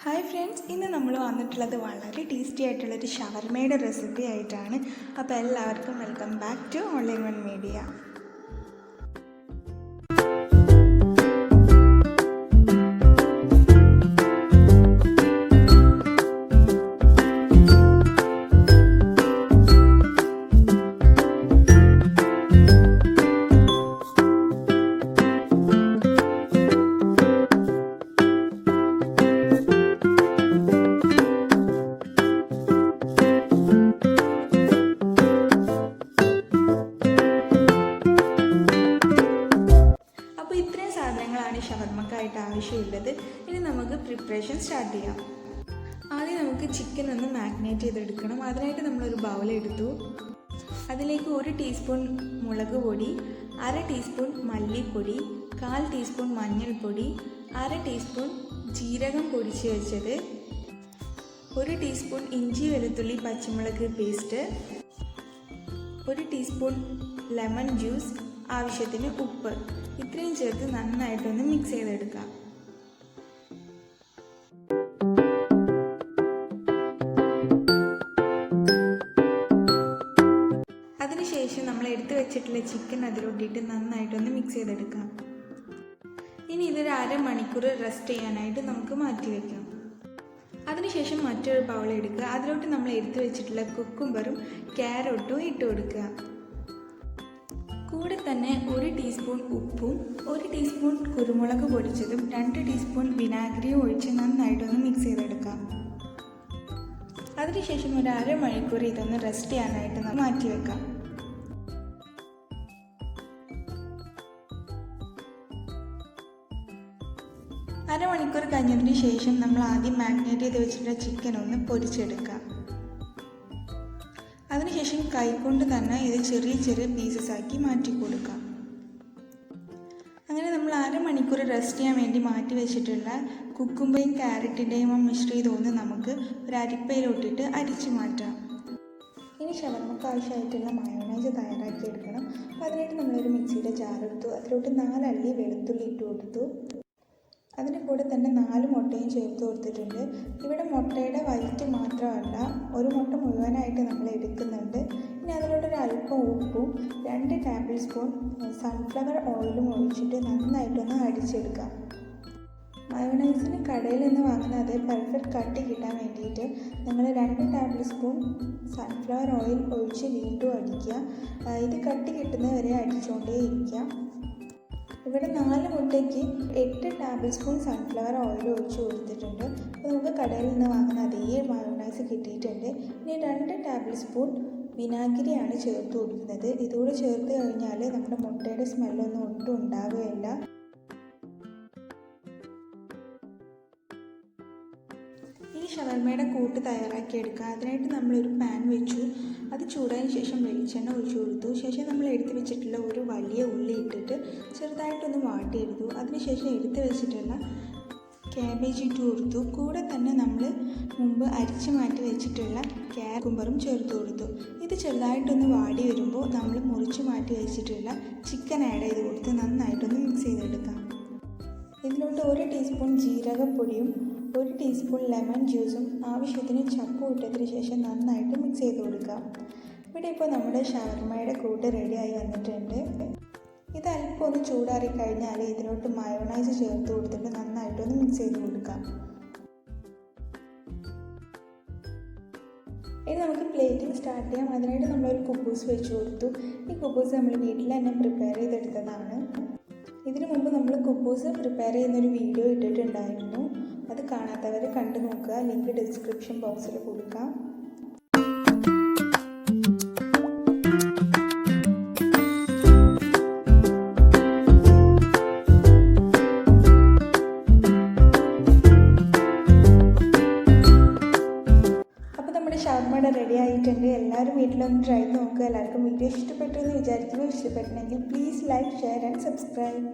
Hi friends, ഇന്ന് നമ്മൾ വന്നിട്ടുള്ളത് വളരെ ടേസ്റ്റി ആയിട്ടുള്ളൊരു ഷവർമയുടെ റെസിപ്പി ആയിട്ടാണ്. അപ്പോൾ എല്ലാവർക്കും welcome back to online one media. സാധനങ്ങളാണ് ഷവർമക്കായിട്ട് ആവശ്യമുള്ളത്. ഇനി നമുക്ക് പ്രിപ്പറേഷൻ സ്റ്റാർട്ട് ചെയ്യാം. ആദ്യം നമുക്ക് ചിക്കൻ ഒന്ന് മാഗ്നേറ്റ് ചെയ്തെടുക്കണം. അതിനായിട്ട് നമ്മളൊരു ബൗളെടുത്തു. അതിലേക്ക് 1 ടീസ്പൂൺ മുളക് പൊടി, 1/2 ടീസ്പൂൺ മല്ലിപ്പൊടി, 1/4 ടീസ്പൂൺ മഞ്ഞൾപ്പൊടി, 1/2 ടീസ്പൂൺ ജീരകം പൊടിച്ച് വെച്ചത്, 1 ടീസ്പൂൺ ഇഞ്ചി വെളുത്തുള്ളി പച്ചമുളക് പേസ്റ്റ്, 1 ടീസ്പൂൺ ലെമൺ ജ്യൂസ്, ആവശ്യത്തിന് ഉപ്പ്, ഇത്രയും ചേർത്ത് നന്നായിട്ടൊന്ന് മിക്സ് ചെയ്തെടുക്കാം. അതിനുശേഷം നമ്മൾ എടുത്തു വെച്ചിട്ടുള്ള ചിക്കൻ അതിലോട്ടിട്ട് നന്നായിട്ടൊന്ന് മിക്സ് ചെയ്തെടുക്കാം. ഇനി ഇതൊരു 1/2 മണിക്കൂർ റെസ്റ്റ് ചെയ്യാനായിട്ട് നമുക്ക് മാറ്റി വയ്ക്കാം. അതിനുശേഷം മറ്റൊരു ബൗൾ എടുക്കുക. അതിലോട്ട് നമ്മൾ എടുത്തു വെച്ചിട്ടുള്ള കുക്കുംബറും ക്യാരറ്റും ഇട്ട് കൊടുക്കുക. കൂടെ തന്നെ 1 ടീസ്പൂൺ ഉപ്പും 1 ടീസ്പൂൺ കുരുമുളക് പൊടിച്ചതും 2 ടീസ്പൂൺ വിനാഗിരിയും ഒഴിച്ച് നന്നായിട്ടൊന്ന് മിക്സ് ചെയ്തെടുക്കാം. അതിനുശേഷം ഒരു 1/2 മണിക്കൂർ ഇതൊന്ന് റെസ്റ്റ് ചെയ്യാനായിട്ട് നമ്മൾ മാറ്റി വെക്കാം. അരമണിക്കൂർ കഴിഞ്ഞതിന് ശേഷം നമ്മൾ ആദ്യം മാഗ്നേറ്റ് ചെയ്ത് വെച്ചിട്ടുള്ള ചിക്കൻ ഒന്ന് പൊരിച്ചെടുക്കാം. അതിനുശേഷം കൈകൊണ്ട് തന്നെ ഇത് ചെറിയ ചെറിയ പീസസ് ആക്കി മാറ്റി കൊടുക്കാം. അങ്ങനെ നമ്മൾ 1/2 മണിക്കൂർ റെസ്റ്റ് ചെയ്യാൻ വേണ്ടി മാറ്റി വെച്ചിട്ടുള്ള കുക്കുംബറും ക്യാരറ്റിൻ്റെയും മിശ്രിതമൊന്ന് നമുക്ക് ഒരു അരിപ്പയിലോട്ടിട്ട് അരിച്ചു മാറ്റാം. ഇനി ഷവർമക്ക് ആവശ്യമായിട്ടുള്ള മയോണൈസ് തയ്യാറാക്കി എടുക്കണം. അപ്പോൾ അതിനായിട്ട് നമ്മളൊരു മിക്സിയുടെ ജാർ എടുത്തു. അതിലോട്ട് 4 അല്ലി വെളുത്തുള്ളി ഇട്ട് കൊടുത്തു. അതിന് കൂടെ തന്നെ 4 മുട്ടയും ചേർത്ത് കൊടുത്തിട്ടുണ്ട്. ഇവിടെ മുട്ടയുടെ വൈറ്റ് മാത്രമല്ല, ഒരു മുട്ട മുഴുവനായിട്ട് നമ്മൾ എടുക്കുന്നുണ്ട്. ഇനി അതിലോട്ടൊരു അല്പം ഉപ്പും 2 ടേബിൾ സ്പൂൺ സൺഫ്ലവർ ഓയിലും ഒഴിച്ചിട്ട് നന്നായിട്ടൊന്ന് അടിച്ചെടുക്കാം. മയോണൈസിന് കടയിൽ നിന്ന് വാങ്ങുന്ന അതേ പെർഫെക്റ്റ് കട്ടി കിട്ടാൻ വേണ്ടിയിട്ട് നിങ്ങൾ 2 ടേബിൾ സ്പൂൺ സൺഫ്ലവർ ഓയിൽ ഒഴിച്ച് വീണ്ടും അടിക്കുക. ഇത് കട്ടി കിട്ടുന്നവരെ അടിച്ചുകൊണ്ടേ ഇരിക്കുക. ഇവിടെ 4 മുട്ടയ്ക്ക് 8 ടേബിൾ സ്പൂൺ സൺഫ്ലവർ ഓയിൽ ഒഴിച്ച് കൊടുത്തിട്ടുണ്ട്. അപ്പോൾ നമുക്ക് കടയിൽ നിന്ന് വാങ്ങുന്ന അതേ മയോണൈസ് കിട്ടിയിട്ടുണ്ട്. ഇനി 2 ടേബിൾ സ്പൂൺ വിനാഗിരിയാണ് ചേർത്ത് കൊടുക്കുന്നത്. ഇതുകൂടെ ചേർത്ത് കഴിഞ്ഞാൽ നമ്മുടെ മുട്ടയുടെ സ്മെല്ലൊന്നും ഒട്ടും ഉണ്ടാവുകയില്ല. ഈ ഷവർമയുടെ കൂട്ട് തയ്യാറാക്കിയെടുക്കുക. അതിനായിട്ട് നമ്മളൊരു പാൻ വെച്ചു. അത് ചൂടായതിനു ശേഷം വെളിച്ചെണ്ണ ഒഴിച്ചു കൊടുത്തു. ശേഷം നമ്മൾ എടുത്ത് വെച്ചിട്ടുള്ള ഒരു വലിയ ഉള്ളി ഇട്ടിട്ട് ചെറുതായിട്ടൊന്ന് വാട്ടിയെടുത്തു. അതിനുശേഷം എടുത്ത് വെച്ചിട്ടുള്ള ക്യാബേജ് ഇട്ട് കൊടുത്തു. കൂടെ തന്നെ നമ്മൾ മുമ്പ് അരിച്ചു മാറ്റി വെച്ചിട്ടുള്ള കുക്കുംബറും ചേർത്ത് കൊടുത്തു. ഇത് ചെറുതായിട്ടൊന്ന് വാടി വരുമ്പോൾ നമ്മൾ മുറിച്ച് മാറ്റി വെച്ചിട്ടുള്ള ചിക്കൻ ആഡ് ചെയ്ത് കൊടുത്ത് നന്നായിട്ടൊന്ന് മിക്സ് ചെയ്തെടുക്കാം. ഇതിലോട്ട് 1 ടീസ്പൂൺ ജീരകപ്പൊടിയും 1 ടീസ്പൂൺ ലെമൺ ജ്യൂസും ആവശ്യത്തിന് ചപ്പും ഇട്ടതിന് ശേഷം നന്നായിട്ട് മിക്സ് ചെയ്ത് കൊടുക്കാം. ഇവിടെ ഇപ്പോൾ നമ്മുടെ ഷവർമയുടെ കൂട്ട് റെഡിയായി വന്നിട്ടുണ്ട്. ഇത് അല്പം ഒന്ന് ചൂടാറി കഴിഞ്ഞാൽ ഇതിലോട്ട് മയോണൈസ് ചേർത്ത് കൊടുത്തിട്ട് നന്നായിട്ടൊന്ന് മിക്സ് ചെയ്ത് കൊടുക്കാം. ഇനി നമുക്ക് പ്ലേറ്റിംഗ് സ്റ്റാർട്ട് ചെയ്യാം. അതിനായിട്ട് നമ്മളൊരു കുബൂസ് വെച്ച് കൊടുത്തു. ഈ കുബൂസ് നമ്മൾ വീട്ടിൽ തന്നെ പ്രിപ്പയർ ചെയ്തെടുത്തതാണ്. ഇതിനു മുമ്പ് നമ്മൾ കുബൂസ് പ്രിപ്പയർ ചെയ്യുന്നൊരു വീഡിയോ ഇട്ടിട്ടുണ്ടായിരുന്നു. അത് കാണാത്തവർ കണ്ടു നോക്കുക. ലിങ്ക് ഡിസ്ക്രിപ്ഷൻ ബോക്സിൽ കൊടുക്കാം. അപ്പോൾ നമ്മുടെ ഷവർമയുടെ റെഡി ആയിട്ടുണ്ട്. എല്ലാവരും വീട്ടിലൊന്ന് ട്രൈ നോക്കുക. എല്ലാവർക്കും വീഡിയോ ഇഷ്ടപ്പെട്ടു എന്ന് വിചാരിക്കുന്നു. ഇഷ്ടപ്പെട്ടെങ്കിൽ please like, share and subscribe.